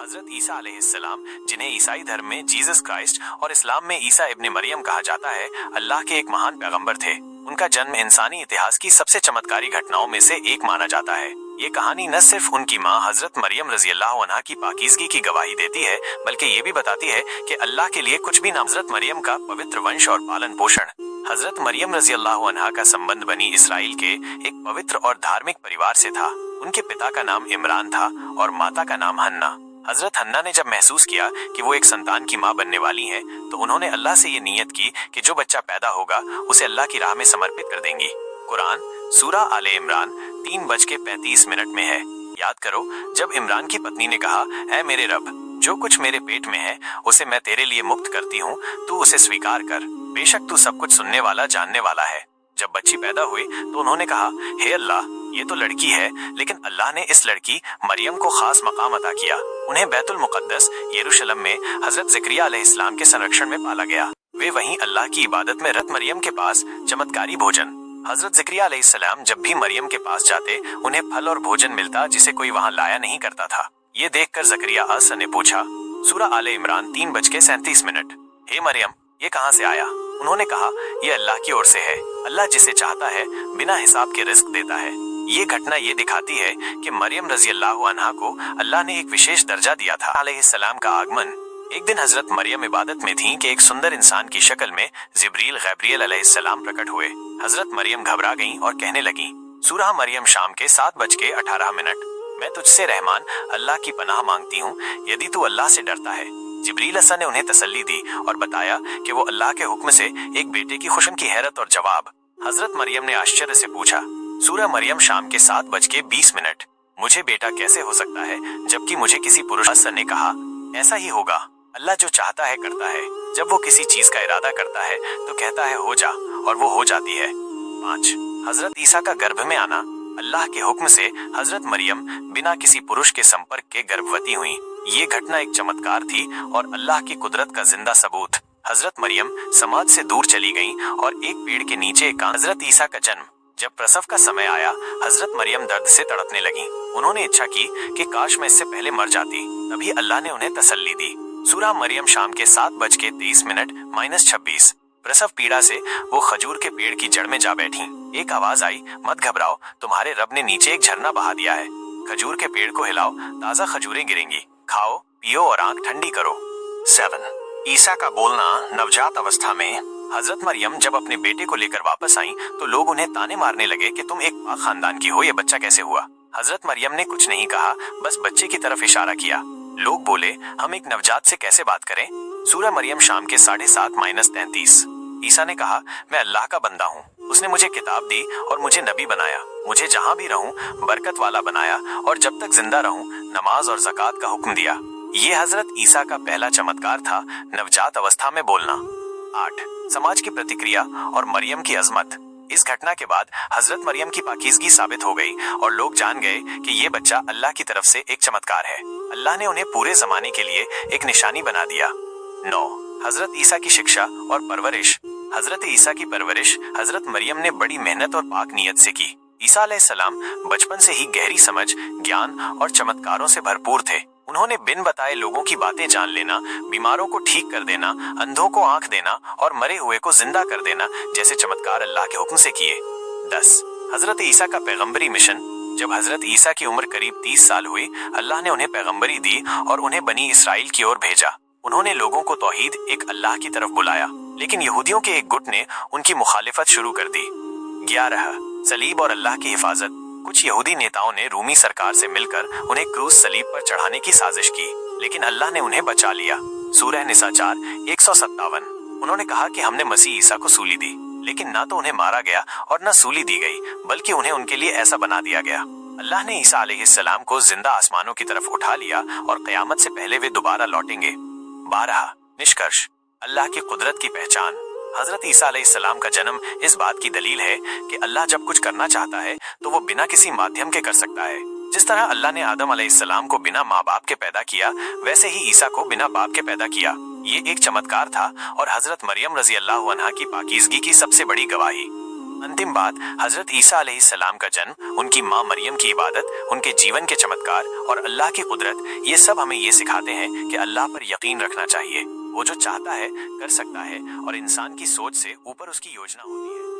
हजरत ईसा अलैहिस्सलाम, जिन्हें ईसाई धर्म में जीसस क्राइस्ट और इस्लाम में ईसा इब्ने मरियम कहा जाता है, अल्लाह के एक महान पैगंबर थे। उनका जन्म इंसानी इतिहास की सबसे चमत्कारी घटनाओं में से एक माना जाता है। ये कहानी न सिर्फ उनकी माँ हजरत मरियम रजी अल्लाह अन्हा की पाकीज़गी की गवाही देती है, बल्कि ये भी बताती है कि अल्लाह के लिए कुछ भी न। हजरत मरियम का पवित्र वंश और पालन पोषण। हजरत मरियम रजी अल्लाह अन्हा का संबंध बनी इसराइल के एक पवित्र और धार्मिक परिवार से था। उनके पिता का नाम इमरान था और माता का नाम हन्ना। हजरत हन्ना ने जब महसूस किया कि वो एक संतान की माँ बनने वाली हैं, तो उन्होंने अल्लाह से ये नियत की कि जो बच्चा पैदा होगा उसे अल्लाह की राह में समर्पित कर देंगी। कुरान सूरा आले इमरान 3:35 में है। याद करो, जब इमरान की पत्नी ने कहा, ऐ मेरे रब, जो कुछ मेरे पेट में है उसे मैं तेरे लिए मुक्त करती हूँ, तू उसे स्वीकार कर, बेशक तू सब कुछ सुनने वाला जानने वाला है। जब बच्ची पैदा हुई तो उन्होंने कहा, हे अल्लाह, ये तो लड़की है, लेकिन अल्लाह ने इस लड़की मरियम को खास मकाम अता किया। उन्हें बैतुल मुकद्दस यरूशलेम में हजरत ज़करिया अलैहिस्सलाम के संरक्षण में पाला गया। वे वहीं अल्लाह की इबादत में रत मरियम के पास चमत्कारी भोजन। हजरत ज़करिया अलैहिस्सलाम जब भी मरियम के पास जाते, उन्हें फल और भोजन मिलता जिसे कोई वहाँ लाया नहीं करता था। ये देखकर ज़करिया अस ने पूछा, सूरा आले इमरान 3:37, हे मरियम, ये कहाँ से आया? उन्होंने कहा, ये अल्लाह की ओर से है। अल्लाह जिसे चाहता है बिना हिसाब के रिस्क देता है। ये घटना ये दिखाती है कि मरियम रजी अल्लाह अन्हा को अल्लाह ने एक विशेष दर्जा दिया था। अलैहिस्सलाम का आगमन। एक दिन हजरत मरियम इबादत में थीं कि एक सुंदर इंसान की शक्ल में जिब्रील गैब्रियल अलैहिस्सलाम प्रकट हुए। हजरत मरियम घबरा गईं और कहने लगीं, सूरह मरियम शाम के 7:18, मैं तुझसे रहमान अल्लाह की पनाह मांगती हूँ, यदि तू अल्लाह से डरता है। जिब्रील असा ने उन्हें तसल्ली दी और बताया कि वो अल्लाह के हुक्म से एक बेटे की खुशम की हैरत और जवाब। हजरत मरियम ने आश्चर्य से पूछा, सूरह मरियम शाम के 7:20, मुझे बेटा कैसे हो सकता है जबकि मुझे किसी पुरुष? असा ने कहा, ऐसा ही होगा, अल्लाह जो चाहता है करता है। जब वो किसी चीज का इरादा करता है तो कहता है हो जा, और वो हो जाती है। 5 हजरत ईसा का गर्भ में आना। अल्लाह के हुक्म से हजरत मरियम बिना किसी पुरुष के संपर्क के गर्भवती हुई। ये घटना एक चमत्कार थी और अल्लाह की कुदरत का जिंदा सबूत। हजरत मरियम समाज से दूर चली गईं और एक पेड़ के नीचे एकांत। हजरत ईसा का जन्म। जब प्रसव का समय आया, हजरत मरियम दर्द से तड़पने लगी। उन्होंने इच्छा की कि काश मैं इससे पहले मर जाती। तभी अल्लाह ने उन्हें तसल्ली दी। सूरह मरियम शाम के 7:23, प्रसव पीड़ा से वो खजूर के पेड़ की जड़ में जा बैठी। एक आवाज आई, मत घबराओ, तुम्हारे रब ने नीचे एक झरना बहा दिया है। खजूर के पेड़ को हिलाओ, ताजा खजूरें गिरेंगी, खाओ पियो और आंख ठंडी करो। 7 ईसा का बोलना। नवजात अवस्था में हजरत मरियम जब अपने बेटे को लेकर वापस आईं, तो लोग उन्हें ताने मारने लगे कि तुम एक पाक खानदान की हो, ये बच्चा कैसे हुआ? हजरत मरियम ने कुछ नहीं कहा, बस बच्चे की तरफ इशारा किया। लोग बोले, हम एक नवजात से कैसे बात करें? सूरह मरियम शाम के 7:30। ईसा ने कहा, मैं अल्लाह का बंदा हूँ। उसने मुझे किताब दी और मुझे नबी बनाया। मुझे जहाँ भी रहूं बरकत वाला बनाया और जब तक जिंदा रहूं नमाज और ज़कात का हुक्म दिया। ये हजरत ईसा का पहला चमत्कार था, नवजात अवस्था में बोलना। 8 समाज की प्रतिक्रिया और मरियम की अजमत। इस घटना के बाद हजरत मरियम की पाकीज़गी साबित हो गई और लोग जान गए कि ये बच्चा अल्लाह की तरफ से एक चमत्कार है। अल्लाह ने उन्हें पूरे जमाने के लिए एक निशानी बना दिया। 9 हजरत ईसा की शिक्षा और परवरिश। हजरत ईसा की परवरिश हजरत मरियम ने बड़ी मेहनत और पाक नीयत से की। ईसा अलैहिस्सलाम बचपन से ही गहरी समझ, ज्ञान और चमत्कारों से भरपूर थे। उन्होंने बिन बताए लोगों की बातें जान लेना, बीमारों को ठीक कर देना, अंधों को आंख देना और मरे हुए को जिंदा कर देना जैसे चमत्कार अल्लाह के हुक्म से किए। 10 हजरत ईसा का पैगंबरी मिशन। जब हजरत ईसा की उम्र करीब 30 साल हुई, अल्लाह ने उन्हें पैगंबरी दी और उन्हें बनी इसराइल की ओर भेजा। उन्होंने लोगों को तौहीद एक अल्लाह की तरफ बुलाया, लेकिन यहूदियों के एक गुट ने उनकी मुखालिफत शुरू कर दी। 11 सलीब और अल्लाह की हिफाजत। कुछ यहूदी नेताओं ने रूमी सरकार से मिलकर उन्हें क्रूस सलीब पर चढ़ाने की साजिश की, लेकिन अल्लाह ने उन्हें बचा लिया। सूरह निसा 4:157। उन्होंने कहा कि हमने मसीह ईसा को सूली दी, लेकिन ना तो उन्हें मारा गया और न सूली दी गई, बल्कि उन्हें उनके लिए ऐसा बना दिया गया। अल्लाह ने ईसा अलैहिस्सलाम को जिंदा आसमानों की तरफ उठा लिया और क़यामत से पहले वे दोबारा लौटेंगे। 12 निष्कर्ष। अल्लाह की कुदरत की पहचान। हजरत ईसा अलैहिस्सलाम का जन्म इस बात की दलील है कि अल्लाह जब कुछ करना चाहता है तो वो बिना किसी माध्यम के कर सकता है। जिस तरह अल्लाह ने आदम अलैहिस्सलाम को बिना माँ बाप के पैदा किया, वैसे ही ईसा को बिना बाप के पैदा किया। ये एक चमत्कार था और हजरत मरियम रजी अल्लाह अन्हा की पाकीज़गी की सबसे बड़ी गवाही। अंतिम बात, हजरत ईसा अलैहिस्सलाम का जन्म, उनकी माँ मरियम की इबादत, उनके जीवन के चमत्कार और अल्लाह की कुदरत, ये सब हमें ये सिखाते हैं कि अल्लाह पर यकीन रखना चाहिए। वो जो चाहता है कर सकता है और इंसान की सोच से ऊपर उसकी योजना होती है।